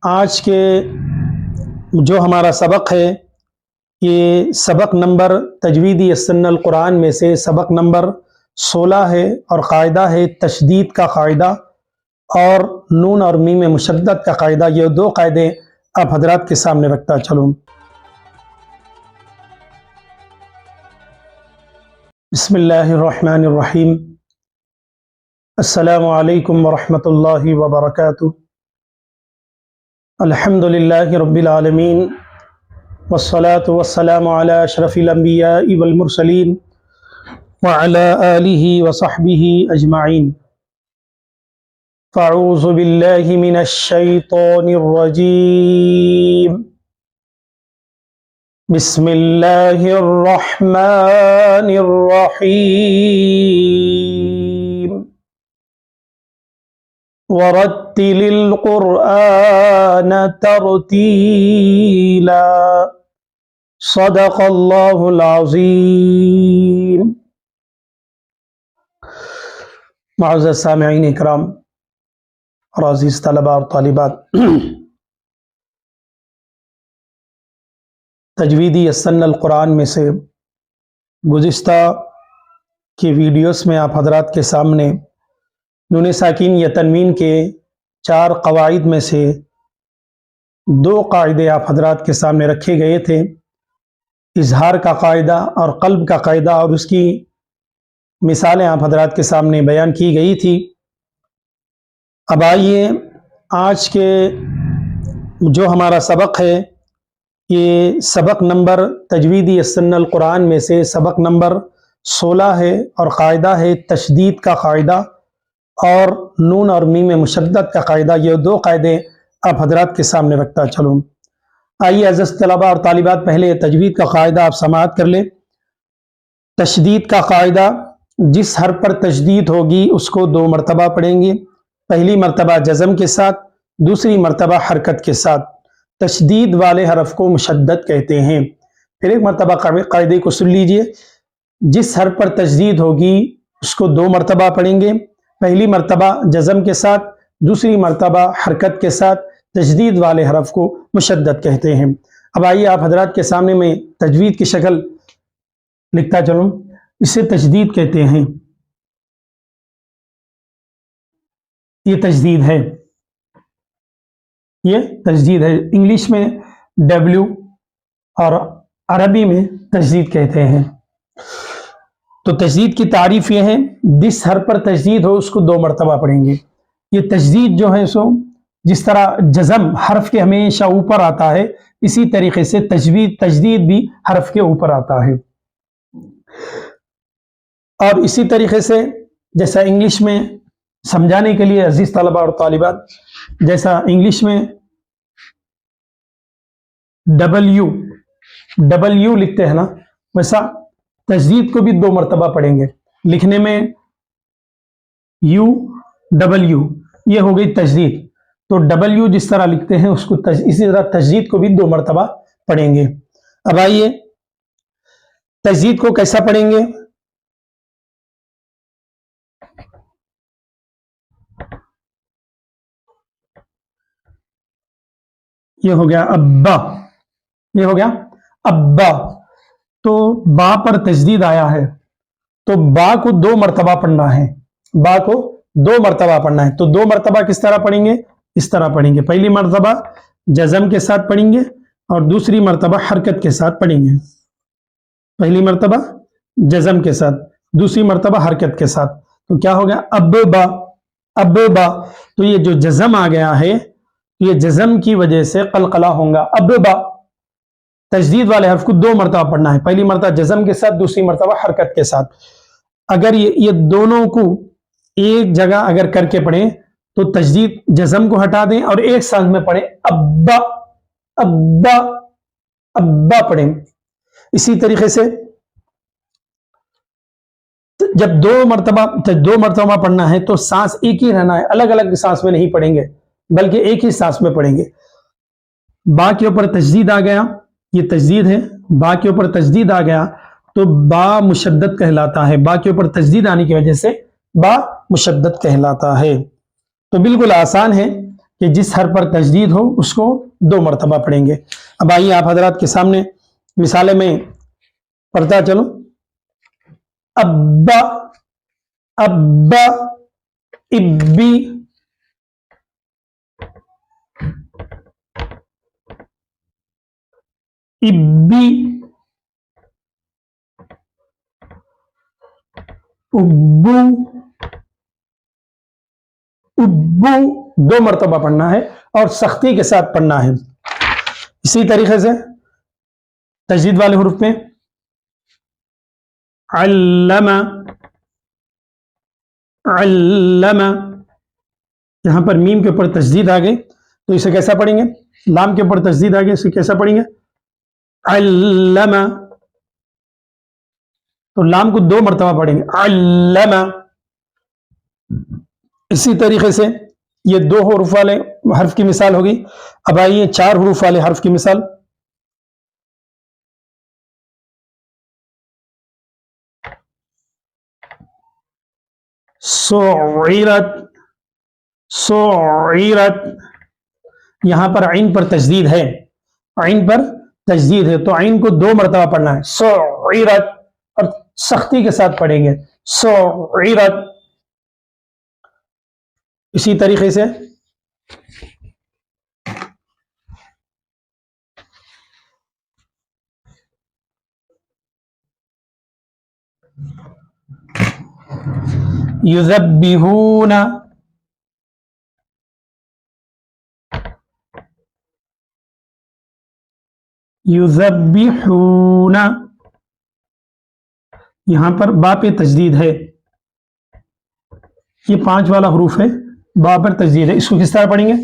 آج کے جو ہمارا سبق ہے یہ سبق نمبر تجویدی السن القرآن میں سے سبق نمبر 16 ہے اور قاعدہ ہے تشدید کا قاعدہ اور نون اور میم مشدد کا قاعدہ۔ یہ دو قاعدے آپ حضرات کے سامنے رکھتا چلوں۔ بسم اللہ الرحمن الرحیم۔ السلام علیکم ورحمۃ اللہ وبرکاتہ۔ الحمد للہ رب العالمین والصلاة والسلام علی اشرف الانبیاء والمرسلین وعلی آلہ وصحبہ اجمعین۔ فاعوذ باللہ من الشیطان الرجیم۔ بسم اللہ الرحمن الرحیم۔ ورتل القرآن ترتیلا۔ صدق اللہ العظیم۔ معزز سامعین اکرام اور عزیز طلبہ اور طالبات، تجویدی السن القرآن میں سے گزشتہ کی ویڈیوز میں آپ حضرات کے سامنے نون ساکین یا تنوین کے 4 قواعد میں سے 2 قاعدے آپ حضرات کے سامنے رکھے گئے تھے، اظہار کا قاعدہ اور قلب کا قاعدہ، اور اس کی مثالیں آپ حضرات کے سامنے بیان کی گئی تھی۔ اب آئیے آج کے جو ہمارا سبق ہے یہ سبق نمبر تجویدی السن القرآن میں سے سبق نمبر 16 ہے اور قاعدہ ہے تشدید کا قاعدہ اور نون اور میم مشدد کا قاعدہ۔ یہ 2 قاعدے آپ حضرات کے سامنے رکھتا چلوں۔ آئیے عزیز طلبہ اور طالبات، پہلے تجوید کا قاعدہ آپ سماعت کر لیں۔ تشدید کا قاعدہ، جس حرف پر تشدید ہوگی اس کو 2 مرتبہ پڑھیں گے، پہلی مرتبہ جزم کے ساتھ، دوسری مرتبہ حرکت کے ساتھ۔ تشدید والے حرف کو مشدد کہتے ہیں۔ پھر ایک مرتبہ قاعدے کو سن لیجئے۔ جس حرف پر تشدید ہوگی اس کو 2 مرتبہ پڑھیں گے، پہلی مرتبہ جزم کے ساتھ، دوسری مرتبہ حرکت کے ساتھ۔ تشدید والے حرف کو مشدد کہتے ہیں۔ اب آئیے آپ حضرات کے سامنے میں تجوید کی شکل لکھتا چلوں۔ اسے تشدید کہتے ہیں، یہ تجدید ہے، یہ تجدید ہے۔ انگلش میں W اور عربی میں تجدید کہتے ہیں۔ تو تجدید کی تعریف یہ ہے، جس حرف پر تجدید ہو اس کو 2 مرتبہ پڑھیں گے۔ یہ تجدید جو ہے سو جس طرح جزم حرف کے ہمیشہ اوپر آتا ہے، اسی طریقے سے تجدید بھی حرف کے اوپر آتا ہے۔ اور اسی طریقے سے جیسا انگلش میں سمجھانے کے لیے عزیز طلبہ اور طالبات، جیسا انگلش میں W لکھتے ہیں نا، ویسا تجدید کو بھی 2 مرتبہ پڑھیں گے۔ لکھنے میں UW، یہ ہو گئی تجدید۔ تو W جس طرح لکھتے ہیں اس کو اسی طرح تجدید کو بھی 2 مرتبہ پڑھیں گے۔ اب آئیے تجدید کو کیسا پڑھیں گے؟ یہ ہو گیا ابا، یہ ہو گیا ابا۔ تو با پر تجدید آیا ہے تو با کو 2 مرتبہ پڑھنا ہے، با کو 2 مرتبہ پڑھنا ہے۔ تو 2 مرتبہ کس طرح پڑھیں گے؟ اس طرح پڑھیں گے، پہلی مرتبہ جزم کے ساتھ پڑھیں گے اور دوسری مرتبہ حرکت کے ساتھ پڑھیں گے۔ پہلی مرتبہ جزم کے ساتھ، دوسری مرتبہ حرکت کے ساتھ۔ تو کیا ہو گیا؟ اب با، اب با۔ تو یہ جو جزم آ گیا ہے، یہ جزم کی وجہ سے قلقلہ ہوں گا، اب با۔ تجدید والے حرف کو 2 مرتبہ پڑھنا ہے، پہلی مرتبہ جزم کے ساتھ، دوسری مرتبہ حرکت کے ساتھ۔ اگر یہ دونوں کو ایک جگہ اگر کر کے پڑھیں تو تجدید جزم کو ہٹا دیں اور ایک ساتھ میں پڑھیں، ابا ابا ابا پڑھیں۔ اسی طریقے سے جب 2 مرتبہ پڑھنا ہے تو سانس ایک ہی رہنا ہے، الگ الگ سانس میں نہیں پڑھیں گے بلکہ ایک ہی سانس میں پڑھیں گے۔ با کے اوپر تجدید آ گیا، یہ تجدید ہے، با کے اوپر تجدید آ گیا تو با مشدد کہلاتا ہے۔ با کے اوپر تجدید آنے کی وجہ سے با مشدد کہلاتا ہے۔ تو بالکل آسان ہے کہ جس حرف پر تجدید ہو اس کو 2 مرتبہ پڑھیں گے۔ اب آئیے آپ حضرات کے سامنے مثالیں میں پڑھتا چلو۔ ابا، ابا، ابی، ابی، ابو، ابو 2 مرتبہ پڑھنا ہے اور سختی کے ساتھ پڑھنا ہے۔ اسی طریقے سے تجدید والے حروف میں علم، علم، یہاں پر میم کے اوپر تجدید آ گئی تو اسے کیسا پڑھیں گے؟ لام کے اوپر تجدید آ گئی، اسے کیسا پڑھیں گے؟ علم، تو لام کو 2 مرتبہ پڑھیں گے، علم۔ اسی طریقے سے یہ 2 حروف والے حرف کی مثال ہوگی۔ اب آئیے 4 حروف والے حرف کی مثال۔ سعرت، سعرت، یہاں پر عین پر تجدید ہے، عین پر تجدید ہے تو عین کو 2 مرتبہ پڑھنا ہے، سعرت، اور سختی کے ساتھ پڑھیں گے، سعرت۔ اسی طریقے سے یذبحون، یذبحون، یہاں پر با پہ تجدید ہے، یہ 5 والا حروف ہے، با پر تجدید ہے، اس کو کس طرح پڑھیں گے؟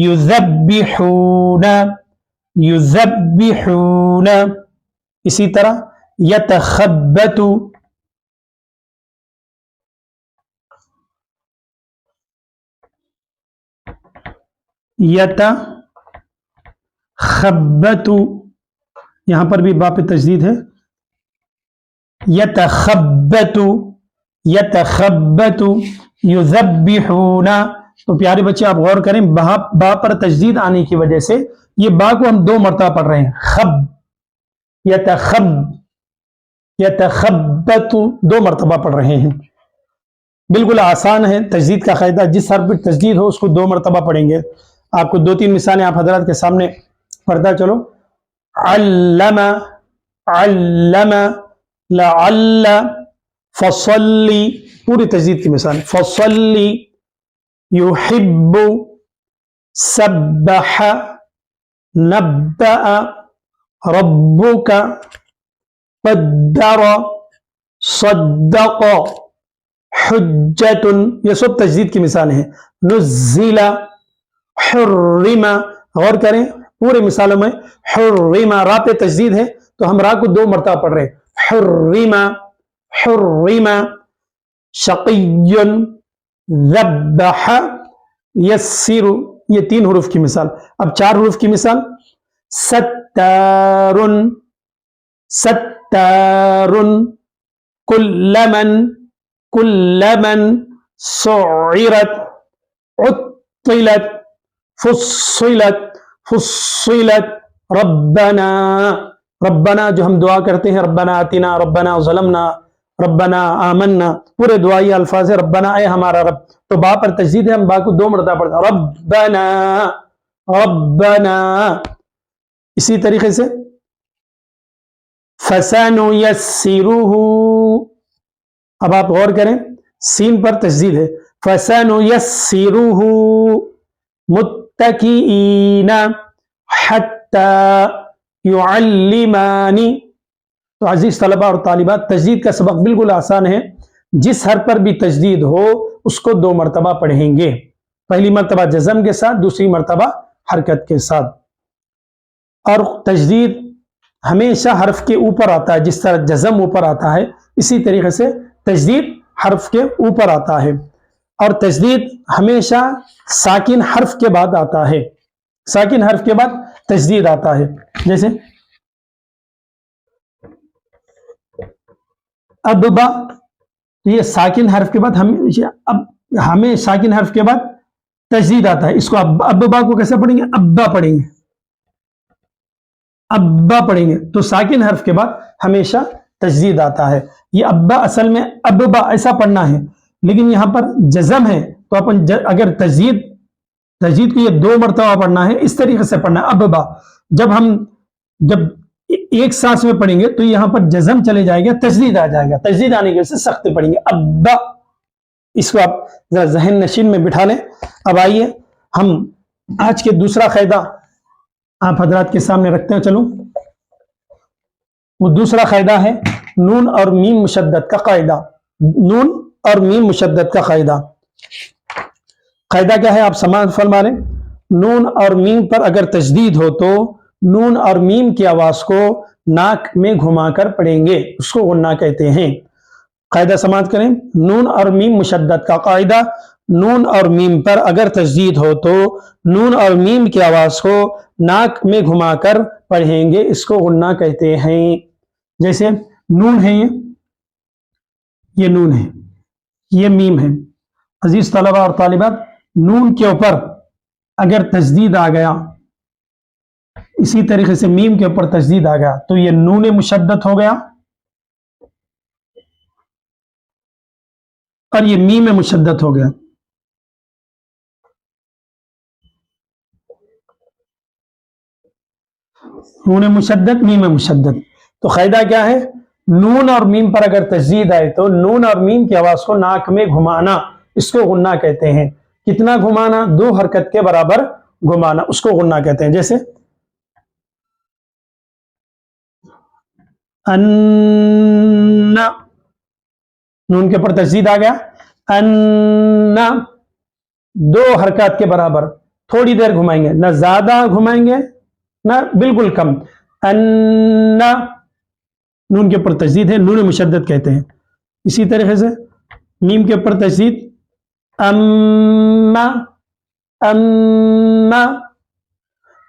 یذبحون، یذبحون۔ اسی طرح یتخبط، یتخبط، یہاں پر بھی با پہ تجدید ہے، یتخبط، یتخبط، یذبحون۔ تو پیارے بچے آپ غور کریں، با پر تجدید آنے کی وجہ سے یہ با کو ہم 2 مرتبہ پڑھ رہے ہیں، خب، یتخب، یتخبط 2 مرتبہ پڑھ رہے ہیں۔ بالکل آسان ہے تجدید کا قاعدہ، جس حرف پر تجدید ہو اس کو 2 مرتبہ پڑھیں گے۔ آپ کو 2-3 مثالیں آپ حضرات کے سامنے پڑھتا چلو۔ علم، علم، لعل، فصلی، پوری تجدید کی مثال، فصلی، یحب، سبح، نبأ، ربک، قدر، صدق، حجت، یہ سب تجدید کی مثالیں ہیں۔ نزل، حرم، غور کریں پورے مثالوں میں حرم، را پہ تجدید ہے تو ہم را کو 2 مرتبہ پڑھ رہے ہیں، حرم، حرم۔ شقی، ذبح، یسر، یہ 3 حروف کی مثال۔ اب 4 حروف کی مثال، ستار، ستار، کلمن، کلمن، سعرت، عطلت، فصلت، فصلت، ربنا، ربنا جو ہم دعا کرتے ہیں، ربنا آتنا، ربنا ظلمنا، ربنا آمنا، پورے دعائی الفاظ ہے، ربنا اے ہمارا رب، تو با پر تجدید ہے، ہم با کو 2 مرتبہ پڑھتے ہیں، ربنا، ربنا۔ اسی طریقے سے فسنیسرہ، اب آپ غور کریں سین پر تجدید ہے، فسنیسرہ متکئین حتی یعلمان۔ تو عزیز طلبہ اور طالبات، تجدید کا سبق بالکل آسان ہے، جس حرف پر بھی تجدید ہو اس کو 2 مرتبہ پڑھیں گے، پہلی مرتبہ جزم کے ساتھ، دوسری مرتبہ حرکت کے ساتھ۔ اور تجدید ہمیشہ حرف کے اوپر آتا ہے، جس طرح جزم اوپر آتا ہے اسی طریقے سے تجدید حرف کے اوپر آتا ہے، اور تجدید ہمیشہ ساکن حرف کے بعد آتا ہے، ساکن حرف کے بعد تجدید آتا ہے۔ جیسے اببا، یہ ساکن حرف کے بعد ہمیں ساکن حرف کے بعد تجدید آتا ہے. اس کو ابا کو کیسے پڑھیں گے؟ ابا پڑھیں گے، ابا پڑھیں گے. تو ساکن حرف کے بعد ہمیشہ تجدید آتا ہے. یہ ابا اصل میں ابا ایسا پڑھنا ہے، لیکن یہاں پر جزم ہے تو اپن اگر تجدید کو یہ 2 مرتبہ پڑھنا ہے، اس طریقے سے پڑھنا ہے ابا. جب ایک سانس میں پڑھیں گے تو یہاں پر جزم چلے جائے گا، تجدید آ جائے گا. تجدید آنے کی وجہ سے سخت پڑھیں گے ابا. اس کو آپ ذرا ذہن نشین میں بٹھا لیں. اب آئیے ہم آج کے دوسرا قاعدہ آپ حضرات کے سامنے رکھتے ہیں. چلو، وہ دوسرا قاعدہ ہے نون اور میم مشدد کا قاعدہ. نون اور میم مشدد کا قاعدہ. قاعدہ کیا ہے آپ سماعت فرما لیں. نون اور میم پر اگر تشدید ہو تو نون اور میم کی آواز کو ناک میں گھما کر پڑھیں گے، اس کو غنہ کہتے ہیں. قاعدہ سماعت کریں. نون اور میم مشدد کا قاعدہ. نون اور میم پر اگر تشدید ہو تو نون اور میم کی آواز کو ناک میں گھما کر پڑھیں گے، اس کو غنہ کہتے ہیں. جیسے نون ہے، یہ نون ہے، یہ میم ہے. عزیز طلبہ اور طالبات، نون کے اوپر اگر تشدید آ گیا، اسی طریقے سے میم کے اوپر تشدید آ گیا تو یہ نون مشدد ہو گیا اور یہ میم مشدد ہو گیا. نون مشدد، میم مشدد. تو قاعدہ کیا ہے؟ نون اور میم پر اگر تشدید آئے تو نون اور میم کی آواز کو ناک میں گھمانا، اس کو غنہ کہتے ہیں. کتنا گھمانا؟ 2 حرکت کے برابر گھمانا، اس کو غنہ کہتے ہیں. جیسے ان، نون کے اوپر تشدید آ گیا، ان، 2 حرکات کے برابر تھوڑی دیر گھمائیں گے، نہ زیادہ گھمائیں گے نہ بالکل کم. ان، نون کے اوپر تشدید ہے، نون مشدد کہتے ہیں. اسی طریقے سے میم کے اوپر تشدید، اما، اما،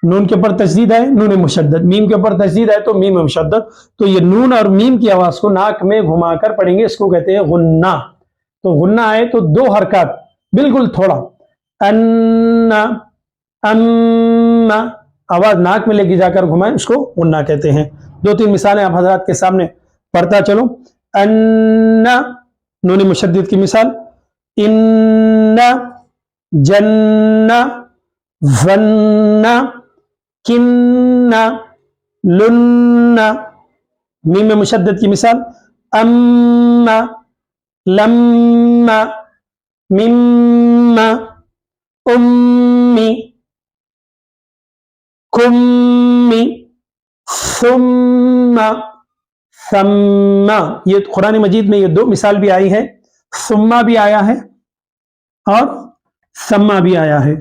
نون کے اوپر تشدید ہے، نون مشدد. میم کے اوپر تشدید ہے تو میم مشدد. تو یہ نون اور میم کی آواز کو ناک میں گھما کر پڑھیں گے، اس کو کہتے ہیں غنہ. تو غنہ آئے تو 2 حرکات بالکل تھوڑا، ان، اما، آواز ناک میں لے کے جا کر گھمائیں، اس کو غنہ کہتے ہیں. 2-3 مثالیں آپ حضرات کے سامنے پڑھتا چلو. ان، نون مشدد کی مثال، ان، جن، ظن، کن، لن. میم مشدد کی مثال، ام، لم، مم، امی، کم، ثم، ثم. یہ قرآن مجید میں یہ 2 مثال بھی آئی ہے، ثم بھی آیا ہے اور ثم بھی آیا ہے.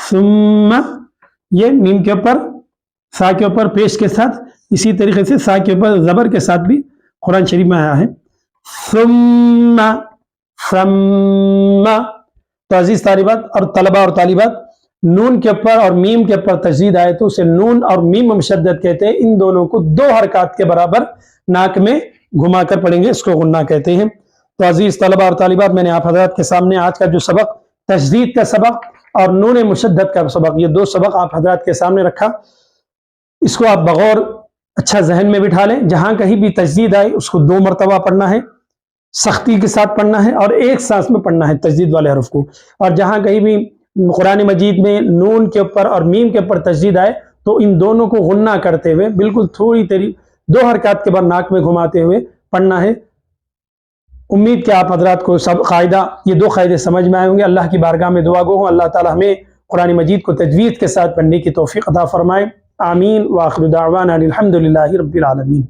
ثم یہ میم کے اوپر، سا کے اوپر پیش کے ساتھ، اسی طریقے سے سا کے اوپر زبر کے ساتھ بھی قرآن شریف میں آیا ہے. ثم، ثم. تو عزیز طالبات اور طلبہ اور طالبات، نون کے اوپر اور میم کے اوپر تشدید آئے تو اسے نون اور میم مشدد کہتے ہیں. ان دونوں کو 2 حرکات کے برابر ناک میں گھما کر پڑھیں گے، اس کو غنہ کہتے ہیں. تو عزیز طلبہ اور طالبات، میں نے آپ حضرات کے سامنے آج کا جو سبق، تشدید کا سبق اور نون مشدد کا سبق، یہ 2 سبق آپ حضرات کے سامنے رکھا. اس کو آپ بغور اچھا ذہن میں بٹھا لیں. جہاں کہیں بھی تشدید آئے اس کو 2 مرتبہ پڑھنا ہے، سختی کے ساتھ پڑھنا ہے اور ایک سانس میں پڑھنا ہے تشدید والے حرف کو. اور جہاں کہیں بھی قرآن مجید میں نون کے اوپر اور میم کے اوپر تشدید آئے تو ان دونوں کو غنہ کرتے ہوئے بالکل تھوڑی تیری 2 حرکات کے بعد ناک میں گھماتے ہوئے پڑھنا ہے. امید کہ آپ حضرات کو سب قاعدہ، یہ 2 قاعدے سمجھ میں آئے ہوں گے. اللہ کی بارگاہ میں دعا گو ہوں اللہ تعالی ہمیں قرآن مجید کو تجوید کے ساتھ پڑھنے کی توفیق عطا فرمائے. آمین. وآخر دعوانا الحمد للہ رب العالمین.